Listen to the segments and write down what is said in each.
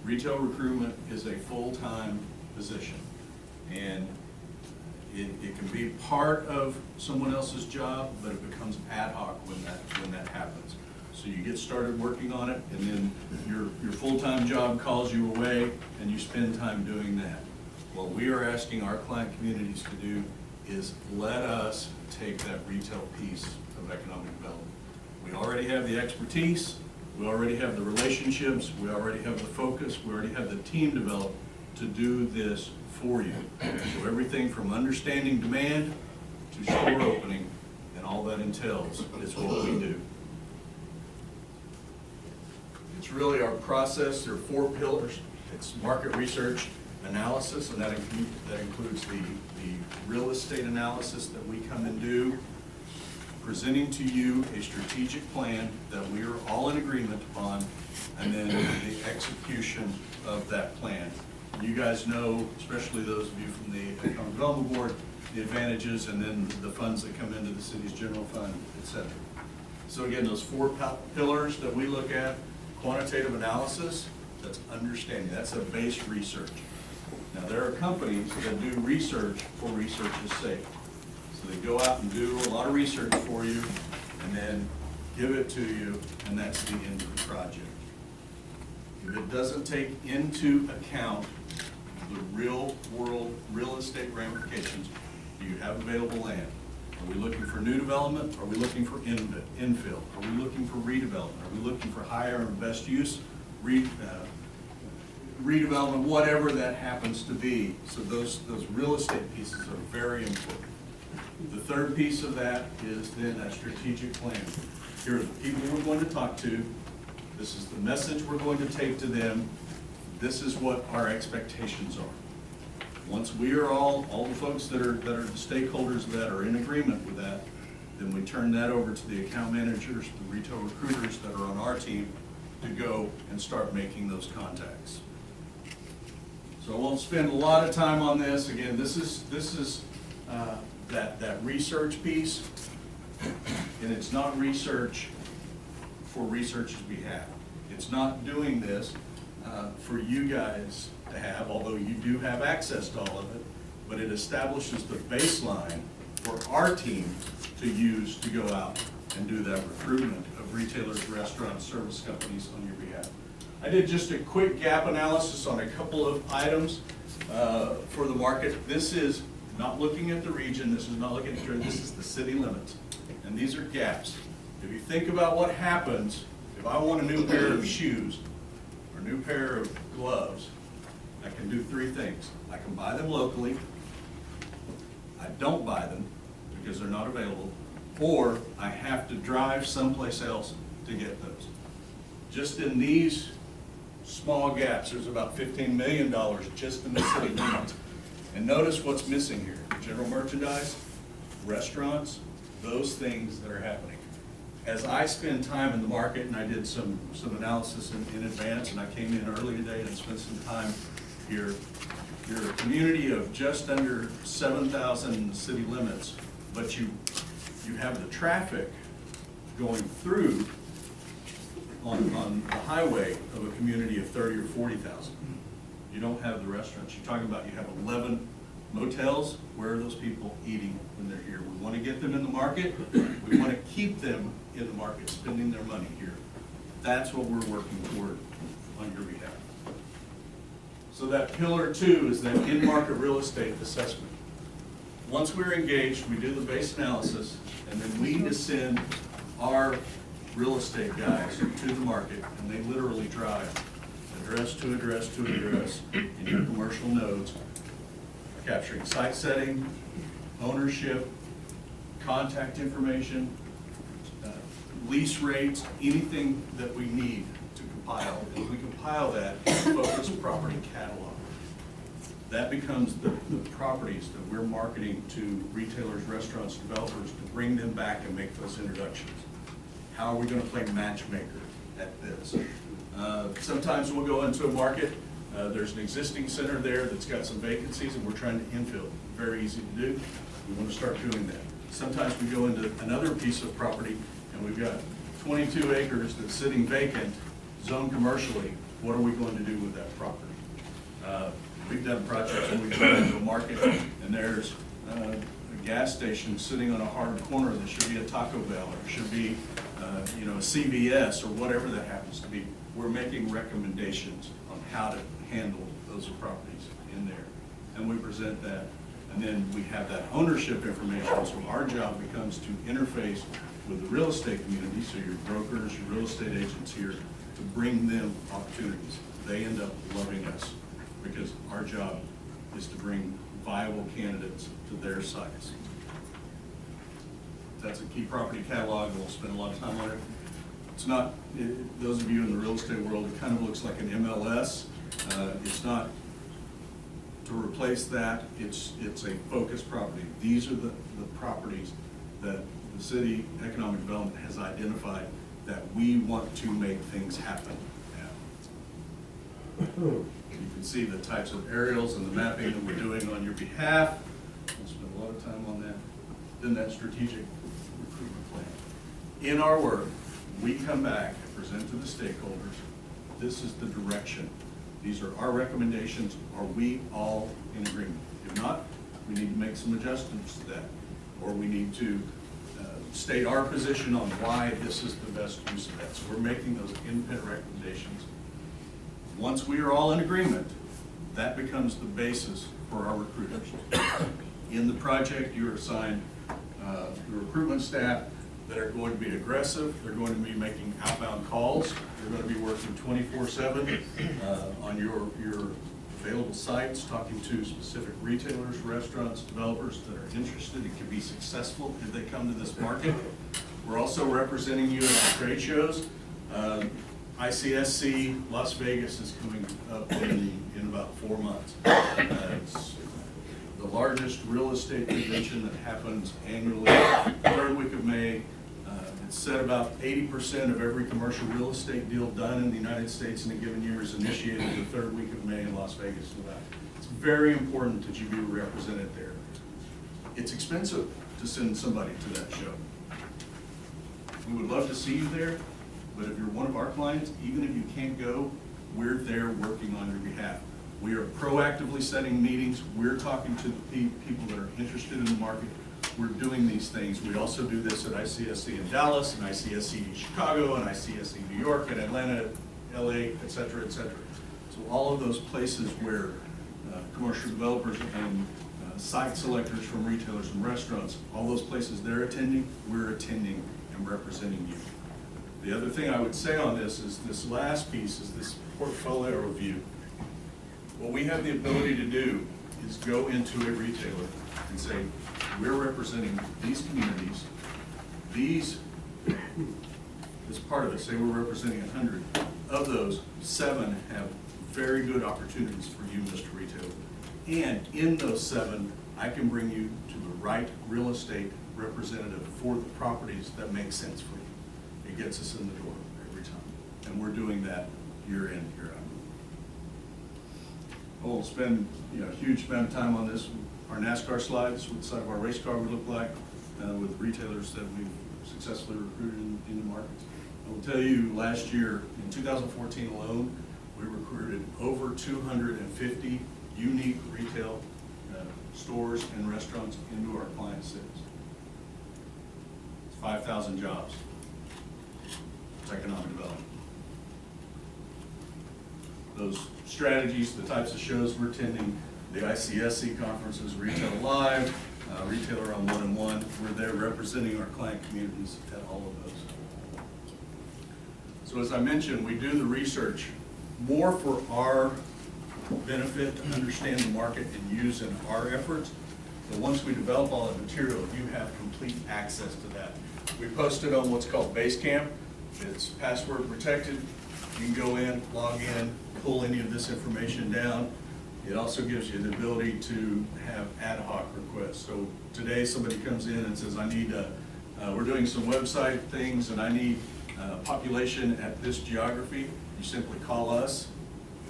Retail recruitment is a full-time position, and it can be part of someone else's job, but it becomes ad hoc when that happens. So you get started working on it, and then your full-time job calls you away, and you spend time doing that. What we are asking our client communities to do is let us take that retail piece of economic development. We already have the expertise, we already have the relationships, we already have the focus, we already have the team developed to do this for you. So everything from understanding demand to store opening and all that entails is what we do. It's really our process. There are 4 pillars. It's market research analysis, and that includes the real estate analysis that we come and do, presenting to you a strategic plan that we are all in agreement upon, and then the execution of that plan. You guys know, especially those of you from the Economic Development Board, the advantages and then the funds that come into the city's general fund, etc. So again, those 4 pillars that we look at: quantitative analysis, that's understanding, that's a base research. Now there are companies that do research for research's sake. So they go out and do a lot of research for you and then give it to you, and that's the end of the project. If it doesn't take into account the real world real estate ramifications, do you have available land? Are we looking for new development? Are we looking for infill? Are we looking for redevelopment? Are we looking for higher and best use redevelopment, whatever that happens to be? So those real estate pieces are very important. The third piece of that is then that strategic plan. Here are the people we're going to talk to. This is the message we're going to take to them. This is what our expectations are. Once we are all the folks that are the stakeholders that are in agreement with that, then we turn that over to the account managers, the retail recruiters that are on our team to go and start making those contacts. So I won't spend a lot of time on this. Again, this is that research piece, and it's not research for research's behalf. It's not doing this for you guys to have, although you do have access to all of it, but it establishes the baseline for our team to use to go out and do that recruitment of retailers, restaurants, service companies on your behalf. I did just a quick gap analysis on a couple of items for the market. This is not looking at the region, this is not looking at this is the city limits. And these are gaps. If you think about what happens, if I want a new pair of shoes or a new pair of gloves, I can do 3 things. I can buy them locally, I don't buy them because they're not available, or I have to drive someplace else to get those. Just in these small gaps, there's about $15 million just in the city limits. And notice what's missing here: general merchandise, restaurants, those things that are happening. As I spend time in the market, and I did some analysis in advance, and I came in early today and spent some time here, you're a community of just under 7,000 in the city limits, but you have the traffic going through on the highway of a community of 30 or 40,000. You don't have the restaurants. You're talking about you have 11 motels. Where are those people eating when they're here? We want to get them in the market. We want to keep them in the market, spending their money here. That's what we're working toward on your behalf. So that pillar 2 is that in-market real estate assessment. Once we're engaged, we do the base analysis, and then we descend our real estate guys to the market, and they literally drive address to address to address in your commercial nodes, capturing site setting, ownership, contact information, lease rates, anything that we need to compile. And we compile that in a focused property catalog. That becomes the properties that we're marketing to retailers, restaurants, developers to bring them back and make those introductions. How are we going to play matchmaker at this? Sometimes we'll go into a market, there's an existing center there that's got some vacancies and we're trying to infill. Very easy to do. We want to start doing that. Sometimes we go into another piece of property and we've got 22 acres that's sitting vacant, zoned commercially, what are we going to do with that property? We've done projects when we go into a market and there's a gas station sitting on a hard corner that should be a Taco Bell or should be you know, a CVS or whatever that happens to be. We're making recommendations on how to handle those properties in there. And we present that. And then we have that ownership information. So our job becomes to interface with the real estate community, so your brokers, your real estate agents here, to bring them opportunities. They end up loving us because our job is to bring viable candidates to their sites. That's a key property catalog, and we'll spend a lot of time on it. It's not, those of you in the real estate world, it kind of looks like an MLS. It's not to replace that, it's a focused property. These are the properties that the city economic development has identified that we want to make things happen at. You can see the types of aerials and the mapping that we're doing on your behalf. We'll spend a lot of time on that. Then that strategic recruitment plan. In our work, we come back and present to the stakeholders, this is the direction. These are our recommendations. Are we all in agreement? If not, we need to make some adjustments to that. Or we need to state our position on why this is the best use of that. So we're making those independent recommendations. Once we are all in agreement, that becomes the basis for our recruiters. In the project, you're assigned the recruitment staff that are going to be aggressive. They're going to be making outbound calls. They're going to be working 24/7 on your available sites, talking to specific retailers, restaurants, developers that are interested and can be successful if they come to this market. We're also representing you at the trade shows. ICSC Las Vegas is coming up in about 4 months. It's the largest real estate convention that happens annually, third week of May. It's said about 80% of every commercial real estate deal done in the United States in a given year is initiated the third week of May in Las Vegas, Nevada. It's very important that you be represented there. It's expensive to send somebody to that show. We would love to see you there, but if you're one of our clients, even if you can't go, we're there working on your behalf. We are proactively setting meetings. We're talking to the people that are interested in the market. We're doing these things. We also do this at ICSC in Dallas, and ICSC in Chicago, and ICSC in New York, and Atlanta, LA, et cetera, et cetera. So all of those places where commercial developers and site selectors from retailers and restaurants, all those places they're attending, we're attending and representing you. The other thing I would say on this is this last piece is this portfolio review. What we have the ability to do is go into a retailer and say, we're representing these communities, these, as part of it, say we're representing 100. Of those, 7 have very good opportunities for you, Mr. Retailer. And in those 7, I can bring you to the right real estate representative for the properties that make sense for you. It gets us in the door every time. And we're doing that year in, year out. We'll spend a huge amount of time on this. Our NASCAR slides, what the side of our race car would look like with retailers that we've successfully recruited in the markets. I will tell you, last year, in 2014 alone, we recruited over 250 unique retail stores and restaurants into our client cities. It's 5,000 jobs. It's economic development. Those strategies, the types of shows we're attending, the ICSC conferences, Retail Live, Retailer on One-on-One, we're there representing our client communities at all of those. So as I mentioned, we do the research more for our benefit to understand the market and use in our efforts. But once we develop all that material, you have complete access to that. We post it on what's called Basecamp. It's password protected. You can go in, log in, pull any of this information down. It also gives you the ability to have ad hoc requests. So today somebody comes in and says, I need we're doing some website things and I need population at this geography. You simply call us.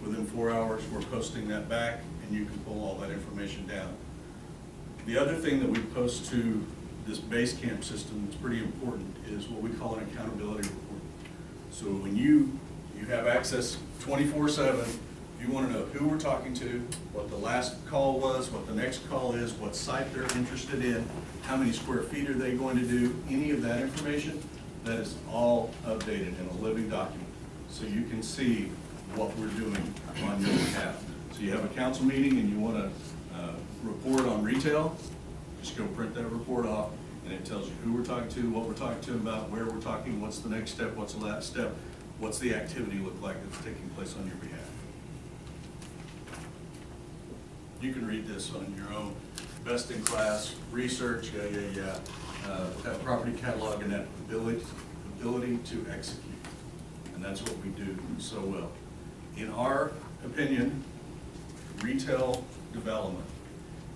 Within 4 hours, we're posting that back and you can pull all that information down. The other thing that we post to this Basecamp system that's pretty important is what we call an accountability report. So when you You have access 24/7. If you want to know who we're talking to, what the last call was, what the next call is, what site they're interested in, how many square feet are they going to do, any of that information, that is all updated in a living document. So you can see what we're doing on your behalf. So you have a council meeting and you want to report on retail, just go print that report off, and it tells you who we're talking to, what we're talking to about, where we're talking, what's the next step, what's the last step, what's the activity look like that's taking place on your behalf. You can read this on your own. Best in class research, that property catalog and that ability to execute. And that's what we do so well. In our opinion, retail development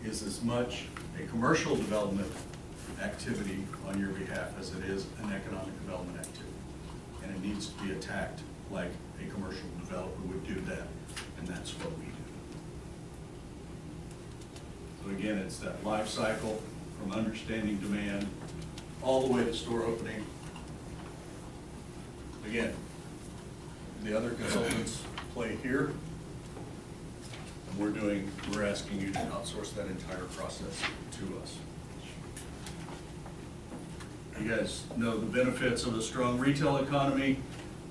is as much a commercial development activity on your behalf as it is an economic development activity. And it needs to be attacked like a commercial developer would do that, and that's what we do. So again, it's that life cycle from understanding demand all the way to store opening. Again, the other consultants play here. We're asking you to outsource that entire process to us. You guys know the benefits of a strong retail economy.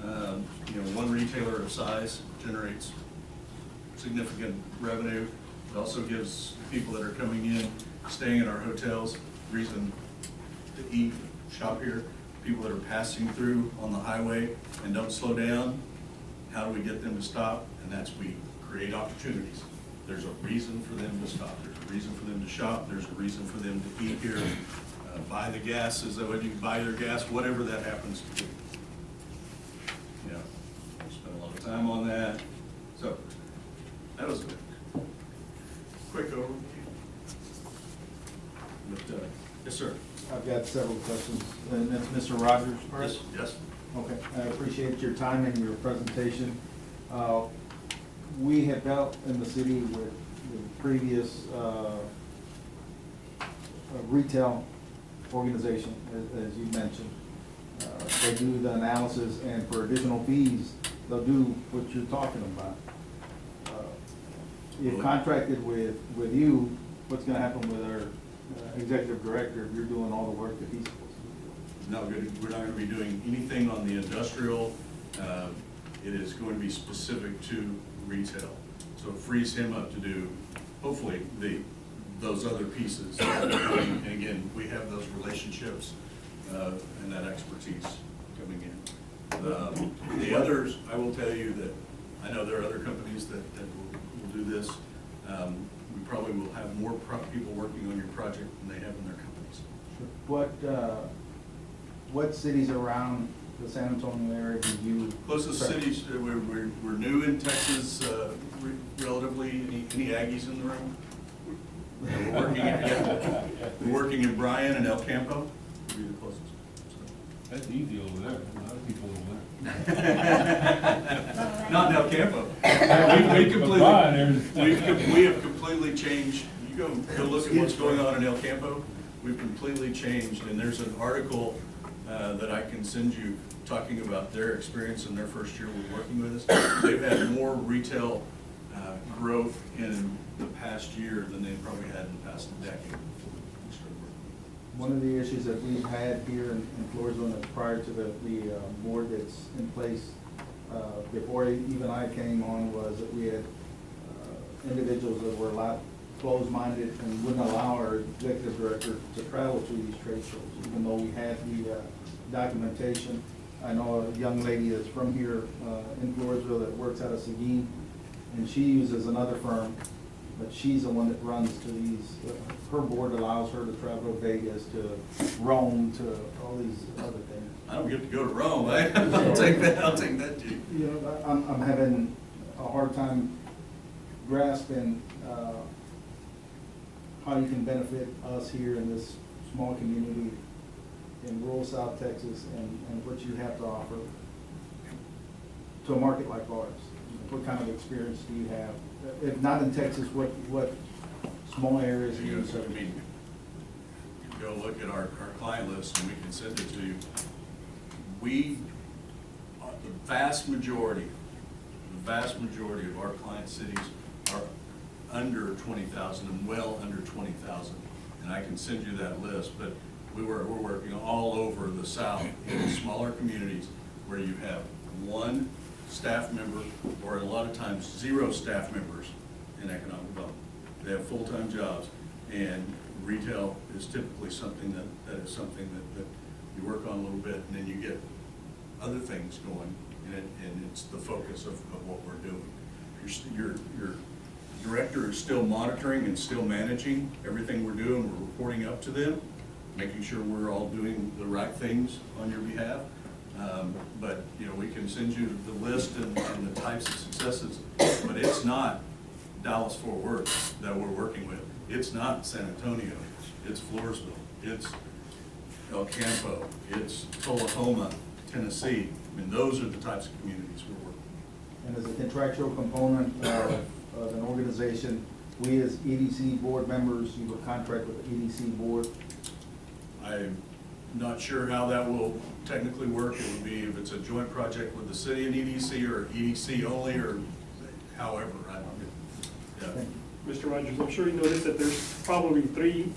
One retailer of size generates significant revenue. It also gives people that are coming in, staying in our hotels, reason to eat, shop here. People that are passing through on the highway and don't slow down, how do we get them to stop? And that's we create opportunities. There's a reason for them to stop. There's a reason for them to shop. There's a reason for them to eat here, buy the gas, is that what you buy their gas, whatever that happens to be. Yeah, we spent a lot of time on that. So that was a quick overview. But, yes, sir. I've got several questions, and that's Mr. Rogers first. Yes. Okay, I appreciate your time and your presentation. We have dealt in the city with previous retail organization, as you mentioned. They do the analysis, and for additional fees, they'll do what you're talking about. If contracted with you, what's gonna happen with our executive director if you're doing all the work that he's supposed to do? No, we're not going to be doing anything on the industrial. It is going to be specific to retail. So it frees him up to do, hopefully, those other pieces. And again, we have those relationships and that expertise coming in. The others, I will tell you that I know there are other companies that will do this. We probably will have more people working on your project than they have in their companies. What cities around the San Antonio area do you? Closest cities, we're new in Texas, relatively. Any Aggies in the room? We're working in Bryan and El Campo, would be the closest. That's easy over there. A lot of people over there. Not in El Campo. We have completely changed. You go look at what's going on in El Campo. We've completely changed, and there's an article that I can send you talking about their experience in their first year with working with us. They've had more retail growth in the past year than they probably had in the past decade. One of the issues that we've had here in Floresville, prior to the board that's in place, before even I came on, was that we had individuals that were a lot closed-minded and wouldn't allow our executive director to travel to these trade shows, even though we had the documentation. I know a young lady that's from here in Floresville that works out of Seguin, and she uses another firm, but she's the one that runs to these, her board allows her to travel to Vegas, to Rome, to all these other things. I don't get to go to Rome. I'll take that too. You know, I'm having a hard time grasping how you can benefit us here in this small community in rural South Texas, and what you have to offer to a market like ours. What kind of experience do you have? If not in Texas, what small areas do you You serve? go look at our client list and we can send it to you. The vast majority of our client cities are under 20,000 and well under 20,000. And I can send you that list, but we're working all over the South in smaller communities where you have one staff member, or a lot of times 0 staff members in economic development. They have full-time jobs, and retail is typically something that is something that you work on a little bit, and then you get other things going, and it's the focus of what we're doing. Your director is still monitoring and still managing everything we're doing. We're reporting up to them, making sure we're all doing the right things on your behalf. But, you know, we can send you the list and the types of successes, but it's not Dallas-Fort Worth that we're working with. It's not San Antonio. It's Floresville. It's El Campo. It's Tullahoma, Tennessee. I mean, those are the types of communities we're working with. And as a contractual component of an organization, we as EDC board members, you would contract with the EDC board. I'm not sure how that will technically work. It would be if it's a joint project with the city and EDC, or EDC only, or however, I don't know. Yeah. Mr. Rogers, I'm sure you noticed that there's probably 3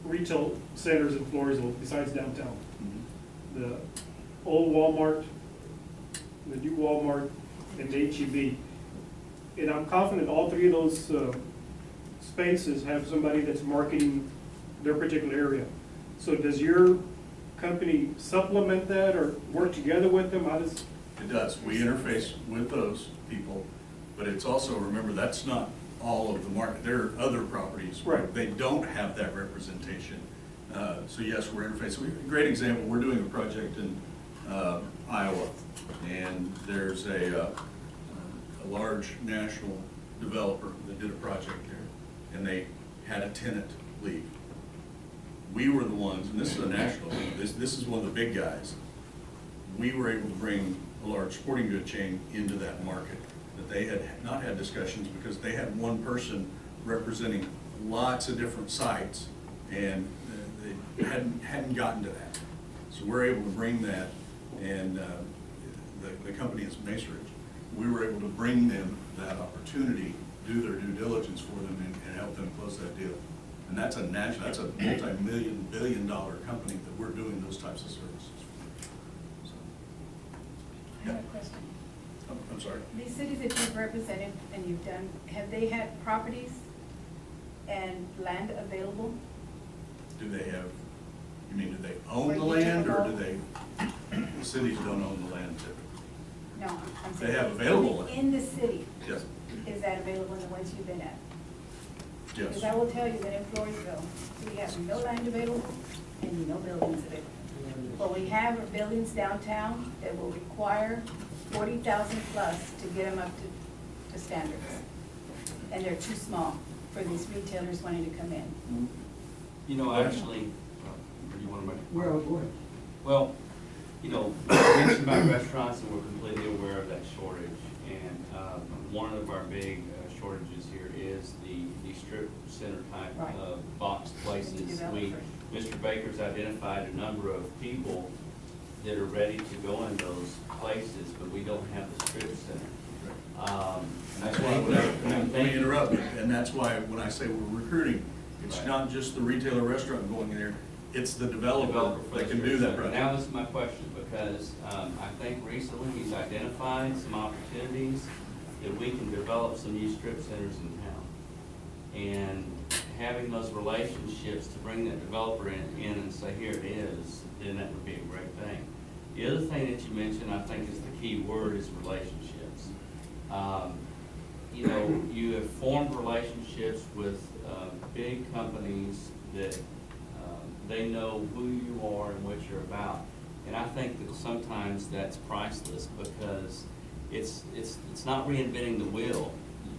retail centers in Floresville besides downtown. Mhm. The old Walmart, the new Walmart, and the HEB. And I'm confident all 3 of those spaces have somebody that's marketing their particular area. So does your company supplement that or work together with them? How does? It does. We interface with those people, but it's also, remember, that's not all of the market. There are other properties where Right. they don't have that representation. So yes, we're interfacing. A great example, we're doing a project in Iowa, and there's a large national developer that did a project there, and they had a tenant leave. We were the ones, and this is a national, this is one of the big guys. We were able to bring a large sporting good chain into that market that they had not had discussions, because they had one person representing lots of different sites, and they hadn't gotten to that. So we're able to bring that, and the company is Macerich. We were able to bring them that opportunity, do their due diligence for them, and help them close that deal. And that's a national, that's a multi-million, billion-dollar company that we're doing those types of services for. So, I have a question. I'm sorry. These cities that you've represented and you've done, have they had properties and land available? Do they have, you mean, do they own Where the you land, or typical- do they, the cities don't own the land typically? No, I'm They saying. have available land. In the city, Yes, is that available in the ones you've been at? yes. Because I will tell you that in Floresville, we have no land available and no buildings available. What we have are buildings downtown that will require 40,000 plus to get them up to standards. And they're too small for these retailers wanting to come in. You know, actually, you want to make? Well, go ahead. Well, you know, you mentioned about restaurants, and we're completely aware of that shortage. And one of our big shortages here is the strip center type Right. of box places. Developers. Mr. Baker's identified a number of people that are ready to go in those places, but we don't have the strip center. And that's why, let me interrupt, and that's why when I say we're recruiting, it's Right. not just the retailer restaurant going in there, it's the developer For that the can strip do that center. project. Now this is my question, because I think recently he's identified some opportunities that we can develop some new strip centers in town. And having those relationships to bring that developer in and say, here it is, then that would be a great thing. The other thing that you mentioned, I think is the key word, is relationships. You know, you have formed relationships with big companies that they know who you are and what you're about. And I think that sometimes that's priceless, because it's not reinventing the wheel.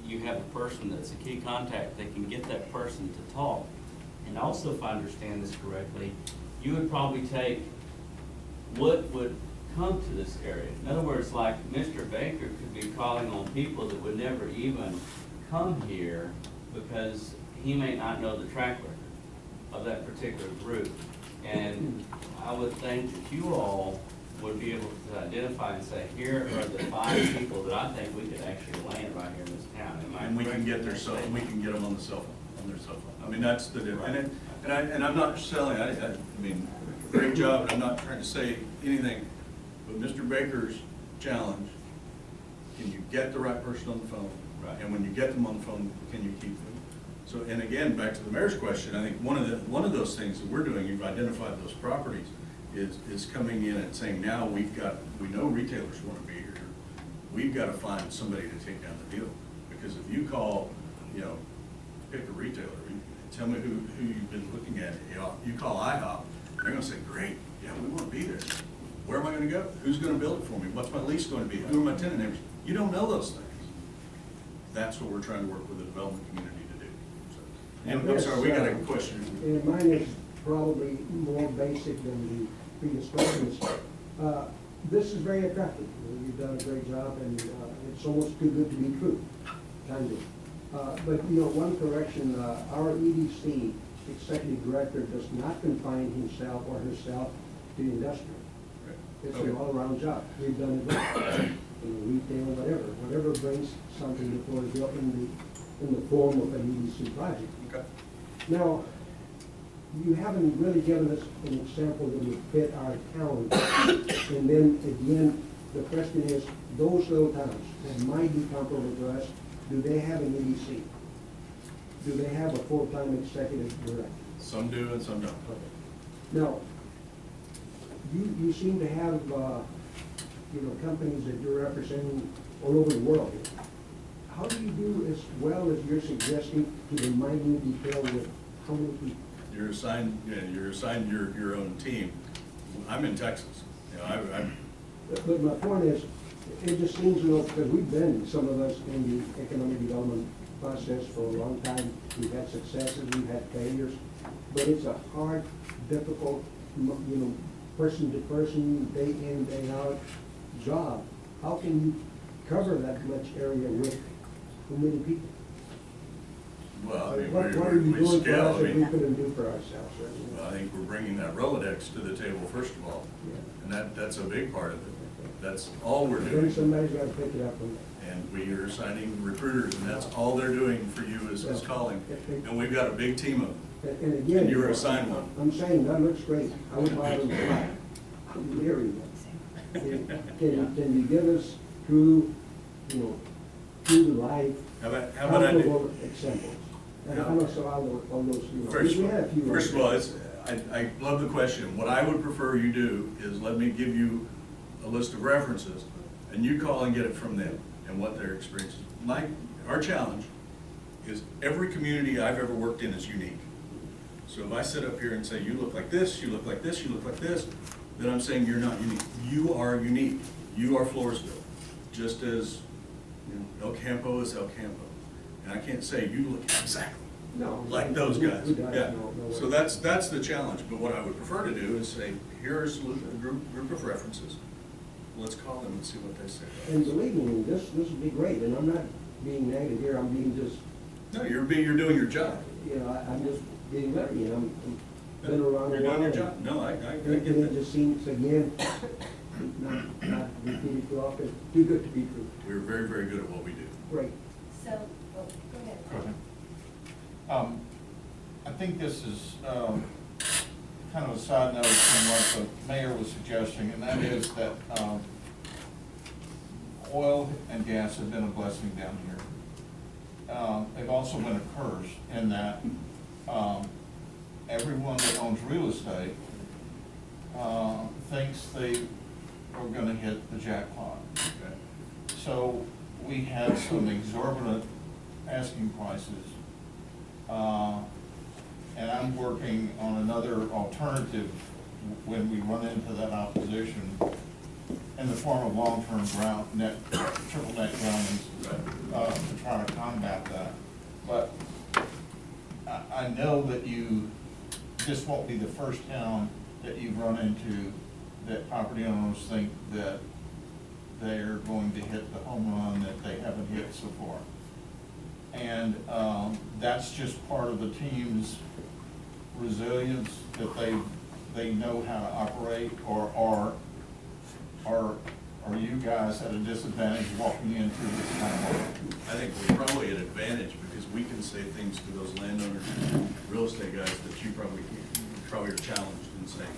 You have a person that's a key contact, they can get that person to talk. And also, if I understand this correctly, you would probably take what would come to this area. In other words, like Mr. Baker could be calling on people that would never even come here, because he may not know the track record of that particular group. And I would think that you all would be able to identify and say, here are the 5 people that I think we could actually land right here in this town. Am I And we can correct get in their that cell, statement? we can get them on the cell phone, on their cell phone. I mean, that's the difference. And I'm not selling, I mean, great job, and I'm not trying to say anything, but Mr. Baker's challenge, can you get the right person on the phone? Right. And when you get them on the phone, can you keep them? So, and again, back to the mayor's question, I think one of those things that we're doing, you've identified those properties, is coming in and saying, now we know retailers want to be here. We've got to find somebody to take down the deal. Because if you call, pick a retailer, tell me who you've been looking at, you call IHOP, they're gonna say, great, yeah, we want to be there. Where am I gonna go? Who's gonna build it for me? What's my lease gonna be? Who are my tenant neighbors? You don't know those things. That's what we're trying to work with the development community to do. So, and I'm sorry, we got a question. And mine is probably more basic than the previous questions. This is very attractive. You've done a great job, and it's almost too good to be true, kind of. But, one correction, our EDC executive director does not confine himself or herself to industrial. It's Okay. an all-around job. We've done it well. Retail, whatever brings something to Floresville in the form of an EDC project. Okay. Now, you haven't really given us an example that would fit our town. And then again, the question is, those little towns that might be comparable to us, do they have an EDC? Do they have a full-time executive director? Some do and some don't. Now, you seem to have, companies that you're representing all over the world. How do you do as well as you're suggesting to the minute detail with how many people? You're assigned your own team. I'm in Texas. I'm But my point is, it just seems, because we've been, some of us, in the economic development process for a long time. We've had successes, we've had failures, but it's a hard, difficult, person to person, day in, day out job. How can you cover that much area with so many people? Well, I mean, What are you we doing for scale, us I that we mean, couldn't do for ourselves? well, I think we're bringing that Rolodex to the table, first of all. Yeah. And that's a big part of it. That's all we're Then doing. somebody's got to pick it up from there. And we are assigning recruiters, and that's all they're doing for you is calling. And we've got a big team of them. And again. And you were assigned one. I'm saying, that looks great. I would buy them flat. I'm leery of it. Can you give us true, true to life, How about I do? comparable examples? And I don't saw all those, First we of had a few. all, first of all, I love the question. What I would prefer you do is let me give you a list of references, and you call and get it from them and what their experience is. Our challenge is every community I've ever worked in is unique. So if I sit up here and say, you look like this, you look like this, you look like this, then I'm saying you're not unique. You are unique. You are Floresville, just as El Campo is El Campo. And I can't say you look exactly No. like those guys. We don't, Yeah. no way. So that's the challenge. But what I would prefer to do is say, here's a group of references. Let's call them and see what they say. And believe me, this would be great, and I'm not being negative here, I'm being just, No, you're doing your job. I'm just being leery, and I'm been around a You're while. doing your job. No, I And get it that. just seems, again, not repeated too often, too good to be true. We're very, very good at what we do. Great. So, go ahead. I think this is kind of a side note from what the mayor was suggesting, and that is that oil and gas have been a blessing down here. They've also been a curse in that everyone that owns real estate thinks they are gonna hit the jackpot. Okay. So we had some exorbitant asking prices. And I'm working on another alternative when we run into that opposition in the form of long-term triple net groundings, to try to combat that. But I know that this won't be the first town that you've run into that property owners think that they're going to hit the home run that they haven't hit so far. And that's just part of the team's resilience, that they know how to operate or are are you guys at a disadvantage walking into this kind of market? I think we're probably at advantage because we can say things to those landowners, real estate guys that you probably are challenged in saying.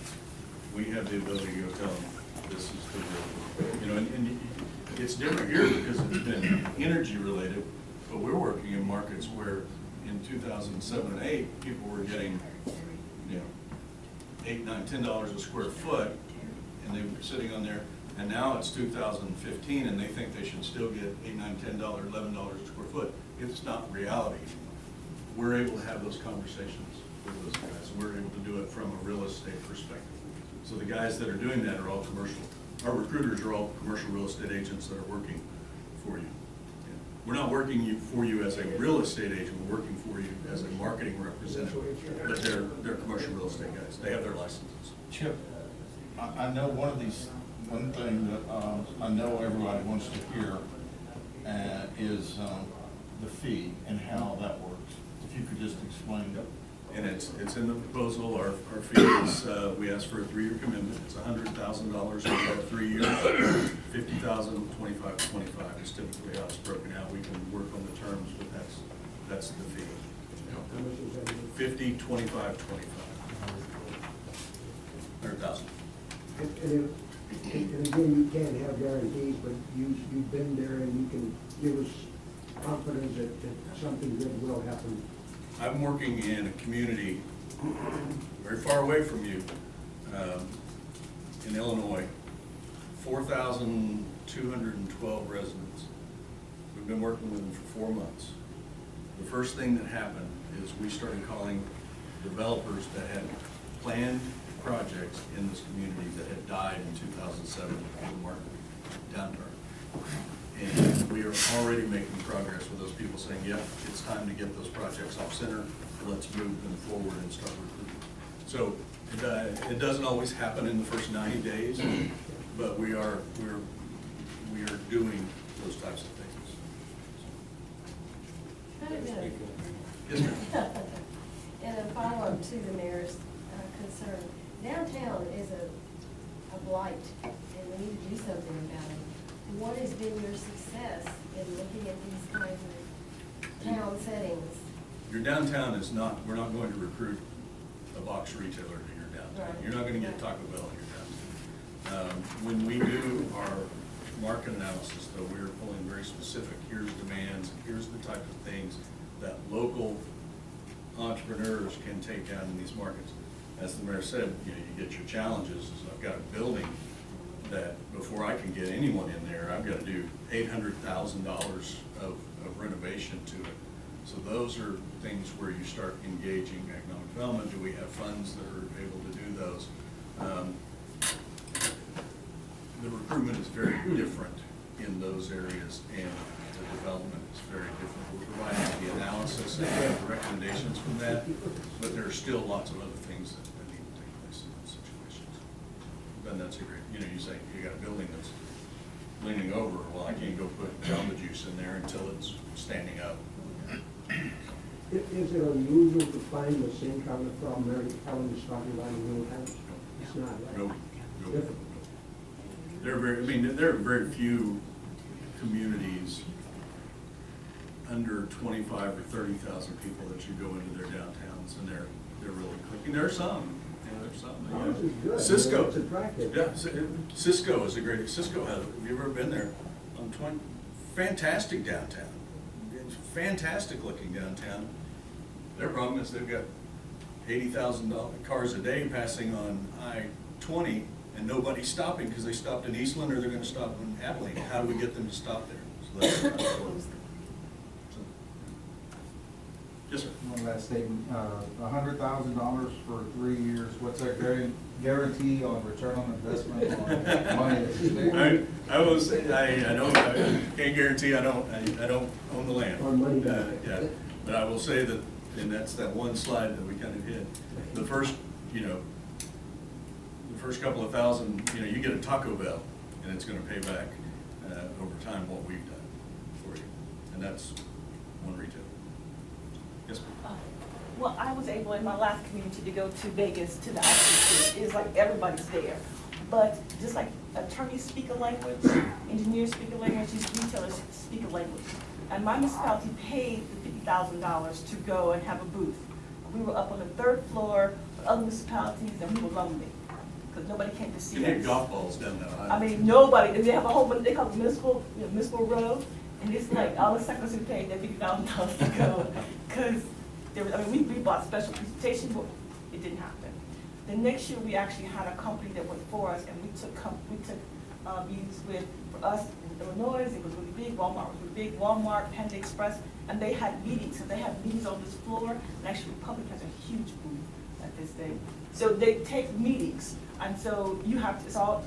We have the ability to go tell them, this is the real, you know, and it's different here because it's been energy related, but we're working in markets where in 2007 and 8, people were getting, you know, $8, $9, $10 a square foot, and they were sitting on there. And now it's 2015, and they think they should still get $8, $9, $10, $11 a square foot. It's not reality anymore. We're able to have those conversations with those guys. We're able to do it from a real estate perspective. So the guys that are doing that are all commercial. Our recruiters are all commercial real estate agents that are working for you. Yeah. We're not working for you as a real estate agent. We're working for you as a marketing representative. But they're commercial real estate guys. They have their licenses. Chip, I know one thing that I know everybody wants to hear is the fee and how that works. If you could just explain that. And it's in the proposal. Our fee is, we ask for a 3-year commitment. It's $100,000 over 3 years. $50,000, $25,000, $25,000 is typically how it's broken out. We can work on the terms, but that's the fee. How much is that? 50, 25, 25. 100,000. And again, you can't have guarantees, but you've been there and you can give us confidence that something good will happen. I'm working in a community very far away from you, in Illinois, 4,212 residents. We've been working with them for 4 months. The first thing that happened is we started calling developers that had planned projects in this community that had died in 2007 in the market downturn. And we are already making progress with those people saying, yep, it's time to get those projects off center. Let's move them forward and start recruiting. So it doesn't always happen in the first 90 days, but we are doing those types of things. Yes, ma'am. And a follow-up to the mayor's concern, downtown is a blight, and we need to do something about it. What has been your success in looking at these kinds of town settings? Your downtown is not, we're not going to recruit a box retailer to your downtown. Right. You're not gonna get Taco Bell in your downtown. When we do our market analysis, though, we're pulling very specific, here's demands, here's the type of things that local entrepreneurs can take down in these markets. As the mayor said, you know, you get your challenges. Is I've got a building that before I can get anyone in there, I've got to do $800,000 of renovation to it. So those are things where you start engaging economic development. Do we have funds that are able to do those? The recruitment is very different in those areas, and the development is very different. We're providing the analysis and the recommendations from that, but there are still lots of other things that need to take place in those situations. And that's a great, you know, you say you got a building that's leaning over, well, I can't go put Jamba Juice in there until it's standing up. Is it unusual to find the same kind of problem Mary Helen is talking about in Middletown? It's not, right? No. Different. There are very few communities under 25 or 30,000 people that you go into their downtowns, and they're really clicking. There are some, there's some. Ours is good. Cisco. It's attractive. Yeah, Cisco is a great, Cisco has, have you ever been there? Fantastic downtown. It's fantastic looking downtown. Their problem is they've got 80,000 cars a day passing on I-20 and nobody's stopping because they stopped in Eastland or they're gonna stop in Abilene. How do we get them to stop there? So that's the problem. So, yes, sir. One last statement, $100,000 for 3 years, what's our guarantee on return on investment on money that's spent? I will say, I can't guarantee I don't own the land. On money. Yeah, but I will say that, and that's that one slide that we kind of hit. The first, the first couple of thousand, you get a Taco Bell, and it's gonna pay back, over time what we've done for you. And that's one retailer. Yes, ma'am. Well, I was able in my last community to go to Vegas to the ICC. It's like everybody's there. But just like attorneys speak a language, engineers speak a language, these retailers speak a language. And my municipality paid the $50,000 to go and have a booth. We were up on the 3rd floor with other municipalities, and we were lonely, because nobody came to see You us. hit golf balls down there. I mean, nobody, they have a whole bunch, they call it municipal road, and it's like, all the suckers who paid their $50,000 to go, because there was, I mean, we bought special presentation, but it didn't happen. The next year, we actually had a company that went for us, and we took meetings with, for us in Illinois, it was really big, Walmart was really big, Walmart, Panda Express, and they had meetings, and they had meetings on this floor, and actually Republic has a huge booth at this thing. So they take meetings, and so you have to, it's all,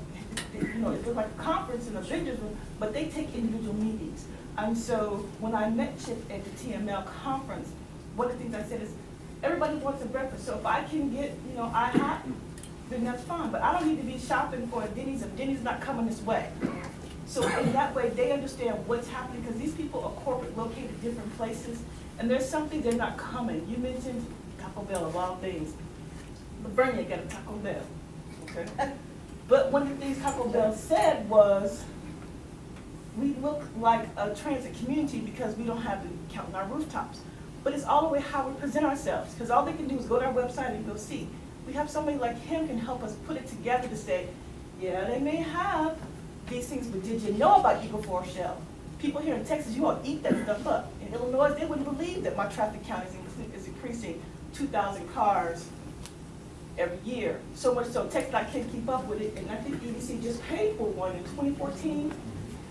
you know, it's like a conference in a vendor's room, but they take individual meetings. And so when I met Chip at the TML conference, one of the things I said is, everybody wants a breakfast, so if I can get, you know, IHOP, then that's fine, but I don't need to be shopping for Denny's if Denny's not coming this way. So in that way, they understand what's happening, because these people are corporate located in different places, and there's something they're not coming. You mentioned Taco Bell of all things. Lavernia got a Taco Bell, okay? But one of the things Taco Bell said was, we look like a transit community because we don't have the count on our rooftops. But it's all the way how we present ourselves, because all they can do is go to our website and go see. We have somebody like him can help us put it together to say, yeah, they may have these things, but did you know about Eagle Forest Shell? People here in Texas, you all eat that stuff up. In Illinois, they wouldn't believe that my traffic count is increasing 2,000 cars every year. So much so, Texas, I can't keep up with it, and I think FEDC just paid for one in 2014.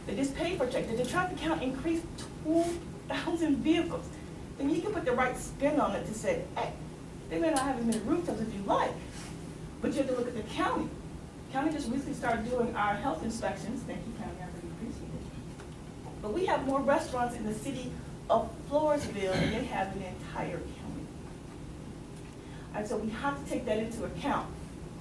They just paid for a check. Did the traffic count increase 2,000 vehicles? Then you can put the right spin on it to say, hey, they may not have as many rooftops as you like, but you have to look at the county. County just recently started doing our health inspections. Thank you, county, I really appreciate it. But we have more restaurants in the city of Floresville than they have in the entire county. And so we have to take that into account.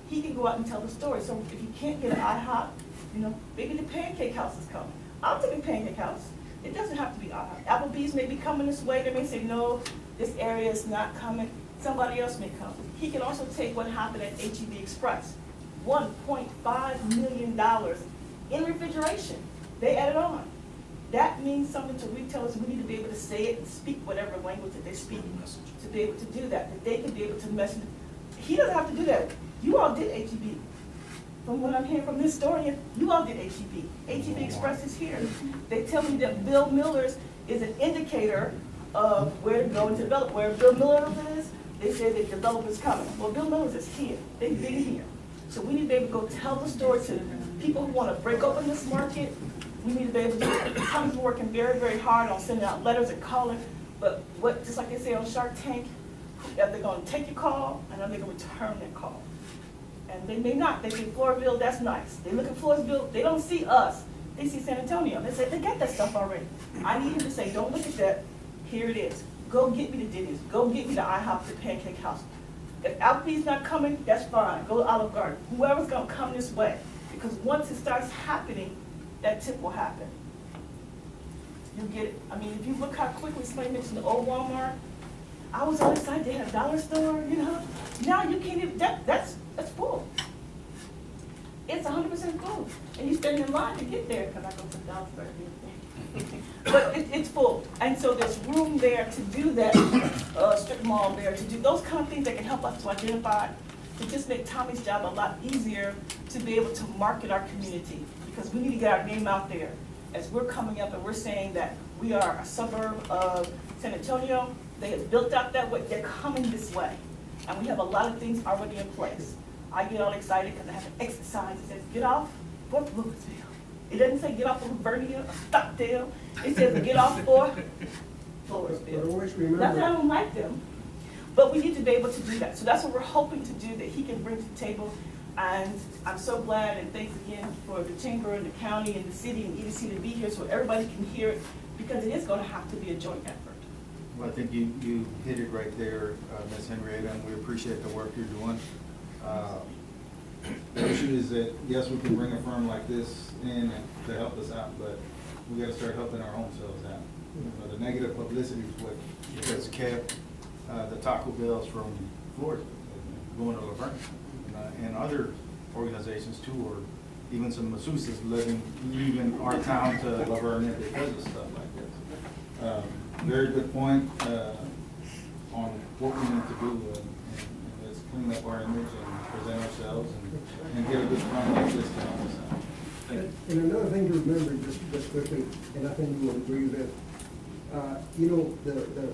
He can go out and tell the story. So if you can't get an IHOP, you know, maybe the Pancake House is coming. I'll take a Pancake House. It doesn't have to be IHOP. Applebee's may be coming this way. They may say, no, this area is not coming. Somebody else may come. He can also take what happened at HEB Express. $1.5 million in refrigeration. They added on. That means something to retailers. We need to be able to say it and speak whatever language that they speak to be able to do that, that they can be able to message. He doesn't have to do that. You all did HEB. From what I'm hearing from this historian, you all did HEB. HEB Express is here. They tell me that Bill Miller's is an indicator of where to go and develop. Where Bill Miller's is, they say that developers coming. Well, Bill Miller's is here. They've been here. So we need to be able to go tell the story to people who want to break open this market. We need to be able to do it. Tom's working very, very hard on sending out letters and calling. But what, just like they say on Shark Tank, are they going to take your call and are they going to return that call? And they may not. They say Floresville, that's nice. They look at Floresville, they don't see us. They see San Antonio. They say they got that stuff already. I need him to say, don't look at that. Here it is. Go get me the Denny's. Go get me the IHOP, the Pancake House. If Applebee's not coming, that's fine. Go to Olive Garden. Whoever's going to come this way. Because once it starts happening, that tip will happen. You get it. I mean, if you look how quickly somebody mentioned the old Walmart, I was all excited. They had a dollar store, you know. Now you can't even, that's full. It's 100% full. And you stand in line to get there, because I go to the dollar store and everything. But it's full. And so there's room there to do that, strip mall there, to do those kind of things that can help us to identify, to just make Tommy's job a lot easier to be able to market our community. Because we need to get our name out there. As we're coming up and we're saying that we are a suburb of San Antonio, they have built out that way, they're coming this way. And we have a lot of things already in place. I get all excited because I have an exercise that says, get off for Floresville. It doesn't say get off for Lavernia or Stockdale. It says get off for Floresville. But always Not remember, that I don't like them, but we need to be able to do that. So that's what we're hoping to do, that he can bring to the table. And I'm so glad, and thanks again for the chamber and the county and the city and EDC to be here so everybody can hear it, because it is going to have to be a joint effort. Well, I think you hit it right there, Ms. Henrietta, and we appreciate the work you're doing. The issue is that, yes, we can bring a firm like this in to help us out, but we gotta start helping our own selves out. The negative publicity is what has kept the Taco Bells from Florida, going to Laverne. And other organizations too are even some masseuses leaving our town to Laverne because of stuff like this. Very good point, on what we need to do, and let's clean up our image and present ourselves and get a good time like this to help us out. Thank you. And another thing to remember, just quickly, and I think you will agree with it, you know, the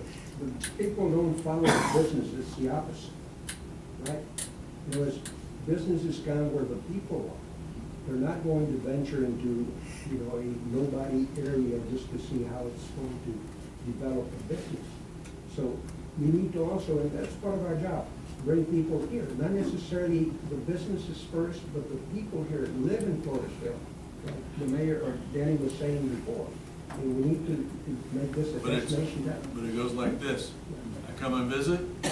people don't follow the business, it's the opposite, right? You know, business is kind of where the people are. They're not going to venture into, you know, a nobody area just to see how it's going to develop a business. So we need to also, and that's part of our job, bring people here, not necessarily the businesses first, but the people here that live in Floresville, like the mayor or Danny was saying before. And we need to make this a destination town. But it goes like this. I come and visit, I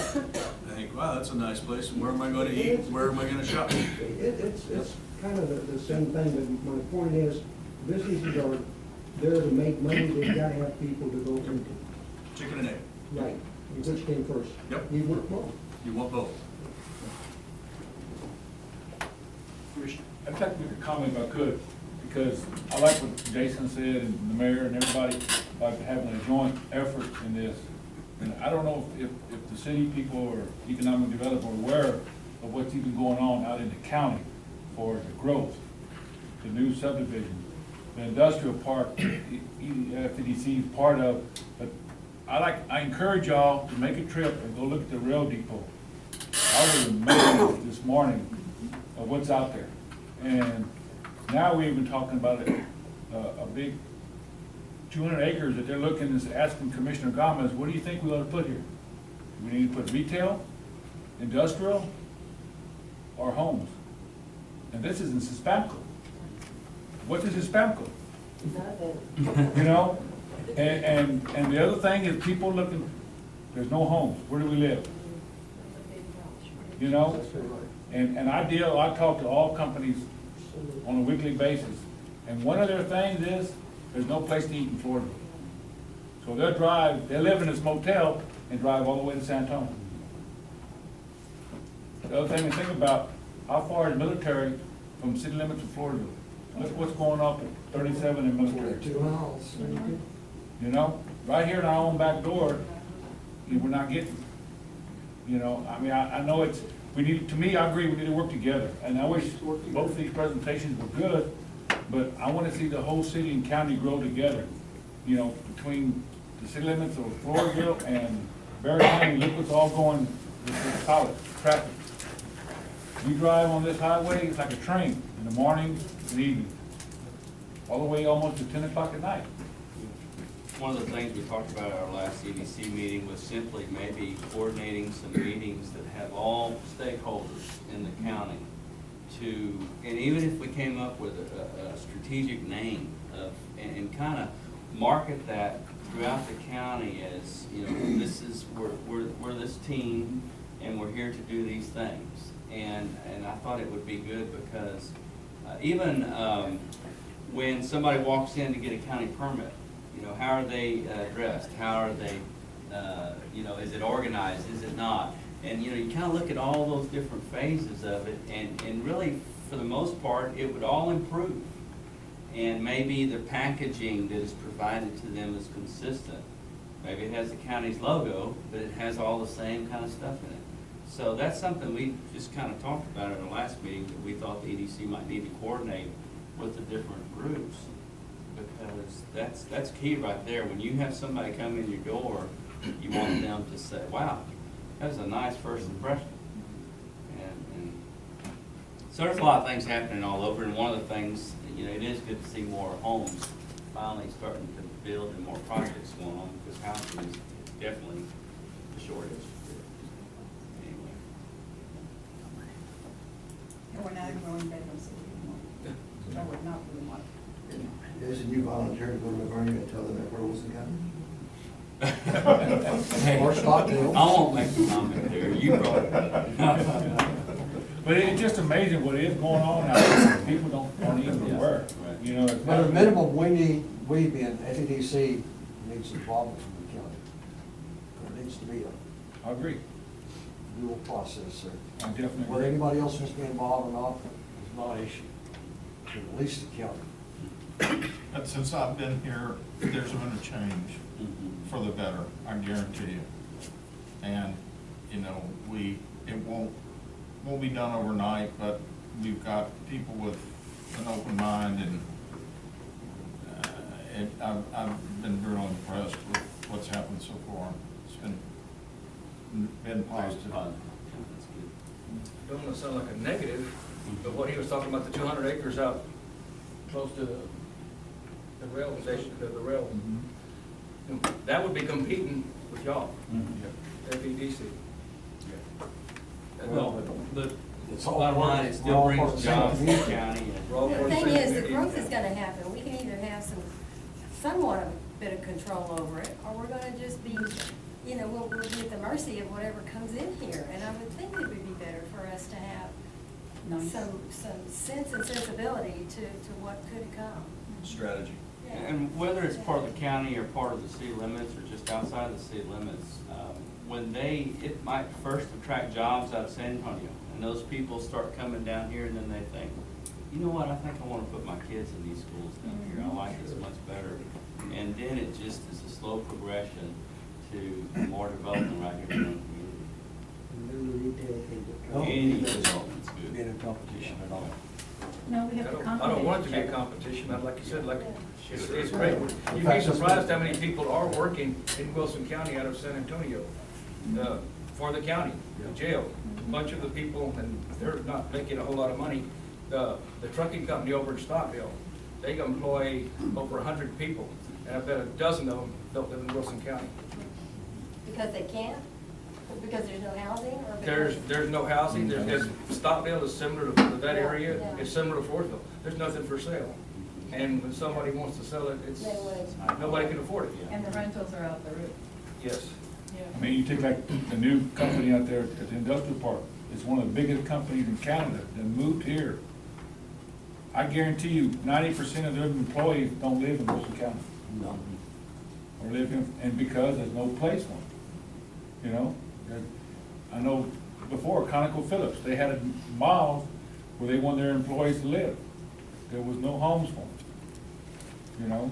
think, wow, that's a nice place. Where am I gonna eat? Where am I gonna shop? It's kind of the same thing, but my point is, businesses are there to make money, they've got to have people to go into. Chicken and egg. Right, and which came first? Yep. You want both. You want both. I'd like to make a comment if I could, because I like what Jason said and the mayor and everybody about having a joint effort in this. And I don't know if the city people or economic development are aware of what's even going on out in the county for the growth, the new subdivision, the industrial park, FEDC is part of. But I encourage y'all to make a trip and go look at the rail depot. I was amazed this morning of what's out there. And now we're even talking about a big 200 acres that they're looking, is asking Commissioner Gomez, what do you think we ought to put here? We need to put retail, industrial, or homes? And this is in Hispanico. What is Hispanico? You know? And the other thing is people looking, there's no homes. Where do we live? You know? And I talk to all companies on a weekly basis. And one of their things is, there's no place to eat in Florida. So they live in this motel and drive all the way to San Antonio. The other thing to think about, how far is military from city limits of Florida? Look what's going on at 37 in military. 2 miles. You know, right here in our own back door, we're not getting. You know, I mean, I know to me, I agree, we need to work together. And I wish both of these presentations were good, but I want to see the whole city and county grow together. You know, between the city limits of Floresville and Berry County, look what's all going, this solid traffic. You drive on this highway, it's like a train in the morning and evening, all the way almost to 10 o'clock at night. One of the things we talked about at our last EDC meeting was simply maybe coordinating some meetings that have all stakeholders in the county to, and even if we came up with a strategic name of, and kind of market that throughout the county as, you know, this is, we're this team and we're here to do these things. And I thought it would be good because even when somebody walks in to get a county permit, you know, how are they dressed? How are they, you know, is it organized? Is it not? And, you know, you kind of look at all those different phases of it, and really, for the most part, it would all improve. And maybe the packaging that is provided to them is consistent. Maybe it has the county's logo, but it has all the same kind of stuff in it. So that's something we just kind of talked about at our last meeting, that we thought the EDC might need to coordinate with the different groups. Because that's key right there. When you have somebody come in your door, you want them to say, wow, that was a nice first impression. And so there's a lot of things happening all over, and one of the things, you know, it is good to see more homes finally starting to build and more projects going on, because housing is definitely a shortage. Anyway. And we're not growing bedrooms anymore. No, we're not really want. Isn't you volunteer to go to Laverne and tell them that we're Wilson County? Hey, Or Stockdale. I won't make a comment there, you brought it up. But it's just amazing what is going on out there. People aren't even aware, you know. But at a minimum, we being FEDC needs involvement from the county. There needs to be a I agree. dual process there. I definitely Whether agree. anybody else wants to be involved or not is not an issue. to at least the county. But since I've been here, there's been a change Mhm. for the better, I guarantee you. And, you know, it won't be done overnight, but we've got people with an open mind, and I've been really impressed with what's happened so far. It's been positive. That's good. Don't want to sound like a negative, but what he was talking about, the 200 acres out close to the rail station, the rail, that would be competing with y'all, FEDC. Well, But It's all Bottom line, it we're still all brings part of the same jobs to the community. county. and- we're all The for the thing same is, the community. growth is gonna happen. We can either have somewhat of a bit of control over it, or we're gonna just be, you know, we'll be at the mercy of whatever comes in here. And I would think it would be better for us to have some sense and sensibility to what could come. Strategy. Yeah. And whether it's part of the county or part of the city limits or just outside the city limits, it might first attract jobs out of San Antonio. And those people start coming down here and then they think, you know what, I think I want to put my kids in these schools down here. I like this much better. And then it just is a slow progression to more development right here in our community. And then the retail can get come. Any development's good. Being in competition at all. No, we have to I don't want it to be a competition, but like you said, it's great. You'd be surprised how many people are working in Wilson County out of San Antonio, for the county, the jail. A bunch of the people, and they're not making a whole lot of money. The trucking company over in Stockville, they employ over 100 people, and I bet a dozen of them don't live in Wilson County. Because they can't? Because there's no housing, or because? There's no housing, Stockville is similar to that area, Yeah. it's similar to Floresville. There's nothing for sale. And when somebody wants to sell it, nobody can afford it. And the rentals are out the roof. Yes. I mean, you take like the new company out there at the industrial park, it's one of the biggest companies in Canada that moved here. I guarantee you, 90% of their employees don't live in Wilson County. No. Or live in, and because there's no place for them, you know? I know before, ConocoPhillips, they had miles where they wanted their employees to live. There was no homes for them, you know?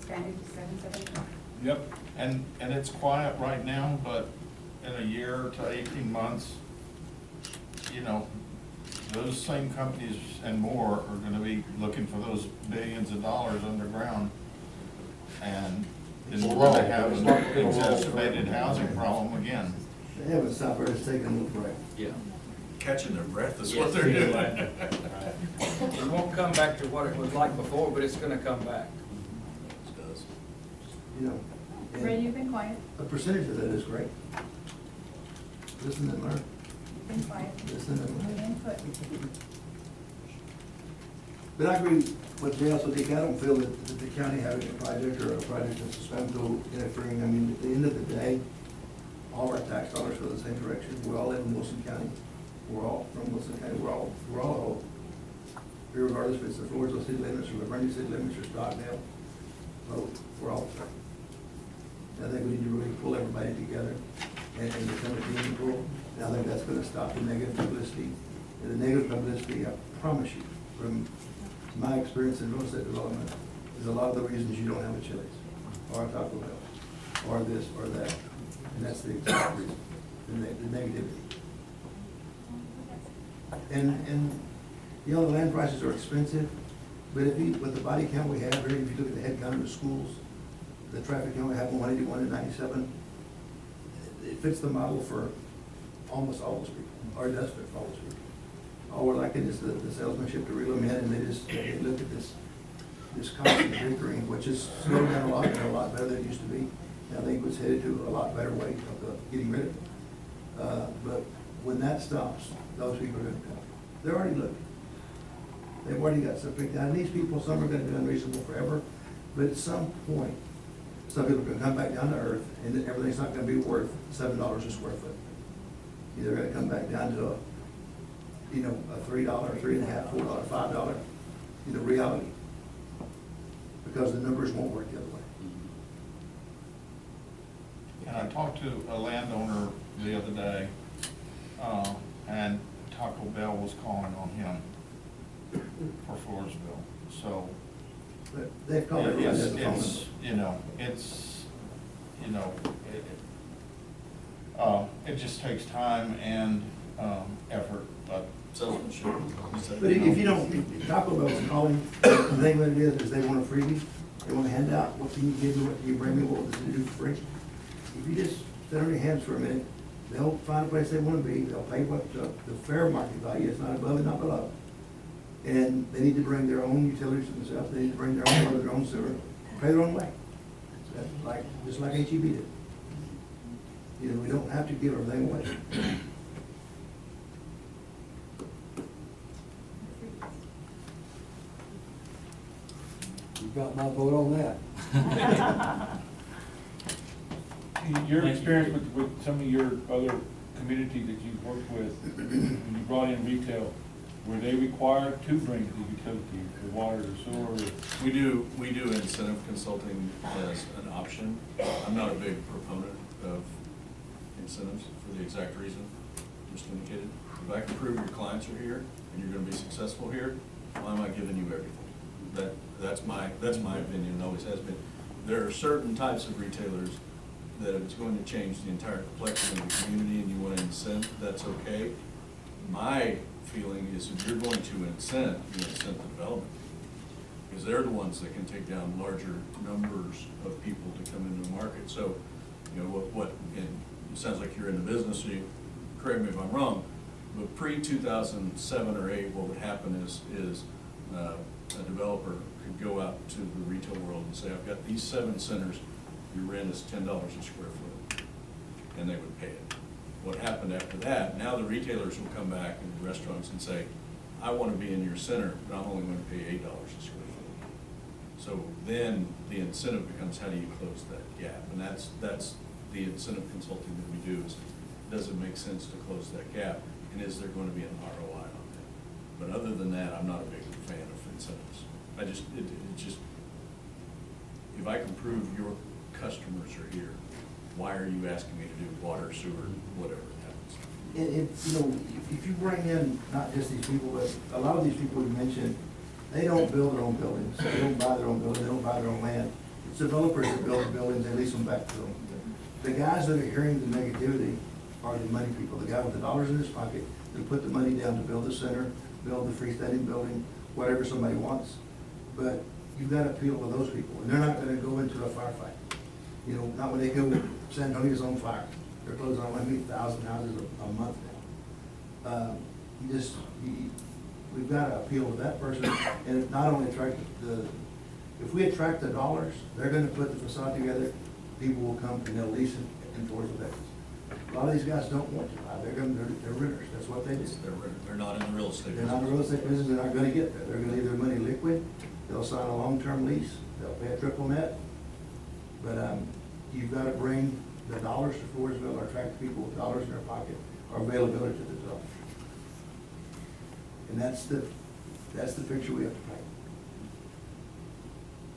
Stranded to 775. Yep. And it's quiet right now, but in a year to 18 months, you know, those same companies and more are gonna be looking for those billions of dollars underground. And then we're gonna have an exacerbated housing problem again. They haven't stopped there, it's taken a little break. Yeah. Catching their breath is Yes. what they're doing. It won't come back to what it was like before, but it's gonna come back. You know, Ray, and you've been quiet, a percentage of that is great. Listen and learn, you've been quiet, listen and good learn. input. But I agree with Jay also, Dick, I don't feel that the county having a project or a project in Suspenso interfering. I mean, at the end of the day, all our tax dollars go the same direction. We all live in Wilson County. We're all from Wilson County. We're all, regardless if it's the Floresville city limits or the Bernie city limits or Stockdale, we're all the same. I think we need to really pull everybody together and become a team rule. And I think that's gonna stop the negative publicity. And the negative publicity, I promise you, from my experience in real estate development, is a lot of the reasons you don't have a Chili's, or a Taco Bell, or this, or that. And that's the exact reason, the negativity. And, you know, the land prices are expensive, but with the body count we have here, if you look at the head count of the schools, the traffic count we have on 181 and 97, it fits the model for almost all those people, or it does fit for all those people. All we're lacking is the salesmanship to reel them in, and they look at this constant bickering, which is slowed down a lot, and a lot better than it used to be. And I think it's headed to a lot better way of getting rid of it. But when that stops, those people are gonna come. They're already looking. They've already got stuff picked out, and these people, some are gonna be unreasonable forever, but at some point, some people are gonna come back down to earth, and then everything's not gonna be worth $7 a square foot. They're gonna come back down to a $3, $3.50, $4, $5, reality. Because the numbers won't work the other way. And I talked to a landowner the other day, and Taco Bell was calling on him. for Floresville, so. But they've called everybody It's, at the phone. it's, you know, it just takes time and, effort, but. So, sure. But if you don't, Taco Bell's calling, the thing that it is they want a freebie, they want a handout, what can you give me, what can you bring me, what does it do for free? If you just sit on your hands for a minute, they'll find a place they wanna be, they'll pay what the fair market value is, not above and not below. And they need to bring their own utilities themselves, they need to bring their own water, their own sewer, pay their own way. That's like, just like HEB did. You know, we don't have to give everything away. You got my vote on that. Your experience with some of your other communities that you've worked with, when you brought in retail, were they required to bring the utilities, the water, the sewer? We do incentive consulting as an option. I'm not a big proponent of incentives for the exact reason just indicated. If I can prove your clients are here and you're gonna be successful here, why am I giving you everything? That's my opinion, and always has been. There are certain types of retailers that if it's going to change the entire complexion of the community and you want to incent, that's okay. My feeling is if you're going to incent, you incent the development. Because they're the ones that can take down larger numbers of people to come into the market. So, you know, and it sounds like you're in the business, so you correct me if I'm wrong, but pre-2007 or 8, what would happen is a developer could go out to the retail world and say, I've got these 7 centers, your rent is $10 a square foot, and they would pay it. What happened after that, now the retailers will come back and the restaurants and say, I want to be in your center, but I'm only going to pay $8 a square foot. So then the incentive becomes, how do you close that gap? And that's the incentive consulting that we do is, does it make sense to close that gap? And is there going to be an ROI on that? But other than that, I'm not a big fan of incentives. If I can prove your customers are here, why are you asking me to do water, sewer, whatever happens? You know, if you bring in not just these people, but a lot of these people you mentioned, they don't build their own buildings, they don't buy their own buildings, they don't buy their own land. It's developers that build the buildings, they lease them back to them. The guys that are hearing the negativity are the money people, the guy with the dollars in his pocket, that put the money down to build the center, build the freestanding building, whatever somebody wants. But you've got to appeal to those people, and they're not gonna go into a firefight. You know, not when they go, San Antonio's on fire. They're closing on 1,000 houses a month now. We've got to appeal to that person, and if not only attract if we attract the dollars, they're gonna put the facade together, people will come and they'll lease it in towards the Texas. A lot of these guys don't want to buy, they're renters, that's what they do. They're not in the real estate They're business. not in the real estate business, they're not gonna get there. They're gonna leave their money liquid, they'll sign a long-term lease, they'll pay a triple net. But you've got to bring the dollars to Floresville, or attract people with dollars in their pocket, or availability to the dollars. And that's the picture we have to paint.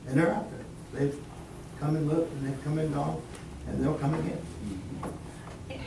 And they're out there. They've come and looked, and they've come and gone, and they'll come again.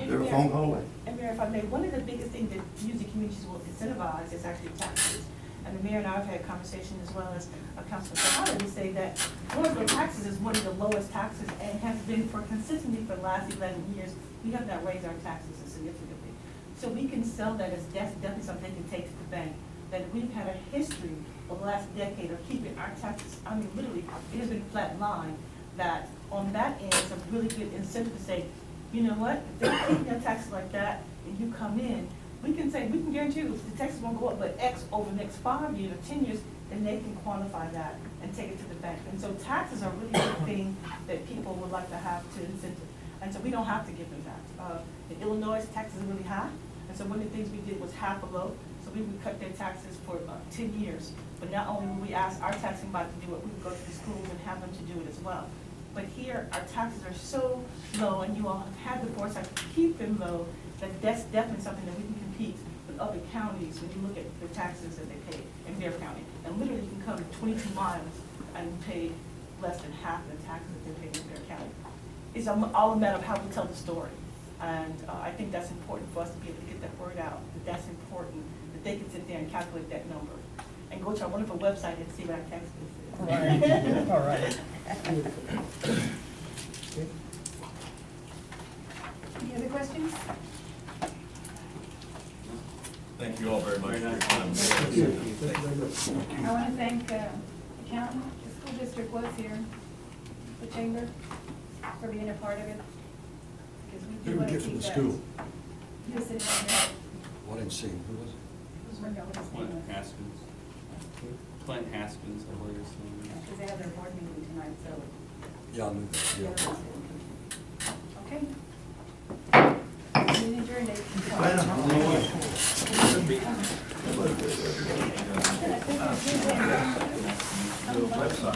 They're a phone call away. And Mayor, if I may, one of the biggest things that usually communities will incentivize is actually taxes. And the mayor and I have had conversations, as well as Councilman Sahara, to say that Floresville taxes is one of the lowest taxes and has been for consistently for the last 11 years. We have not raised our taxes significantly. So we can sell that as definitely something they can take to the bank. That we've had a history of the last decade of keeping our taxes, I mean, literally, it has been flat line. That on that end, it's a really good incentive to say, you know what, if they're keeping their taxes like that and you come in, we can guarantee you the taxes won't go up, but X over the next 5 years or 10 years, then they can quantify that and take it to the bank. And so taxes are really a thing that people would like to have to incentive. And so we don't have to give them that. In Illinois, taxes are really high. And so one of the things we did was half a vote. So we would cut their taxes for 10 years. But not only would we ask our taxing body to do it, we would go to the schools and have them to do it as well. But here, our taxes are so low, and you all have had the foresight to keep them low, that that's definitely something that we can compete with other counties when you look at the taxes that they pay in their county. And literally, you can come 22 miles and pay less than half the taxes that they pay in their county. It's all a matter of how we tell the story. And I think that's important for us to be able to get that word out, that that's important, that they can sit there and calculate that number. and go to our wonderful website and see what our tax base is. All right. Any other questions? Thank you all very much for your time. I want to thank the accountant, the school district was here, the chamber, for being a part of it. Because we do want to keep that. He was sitting right there. Well, I didn't see him. Who was it? I forgot what his name Clint was. Haskins. Clint Haskins, I believe his name is. Because they have their board meeting tonight, so. Yeah, I knew that, yeah. Okay. Meeting adjourned at 12. The website.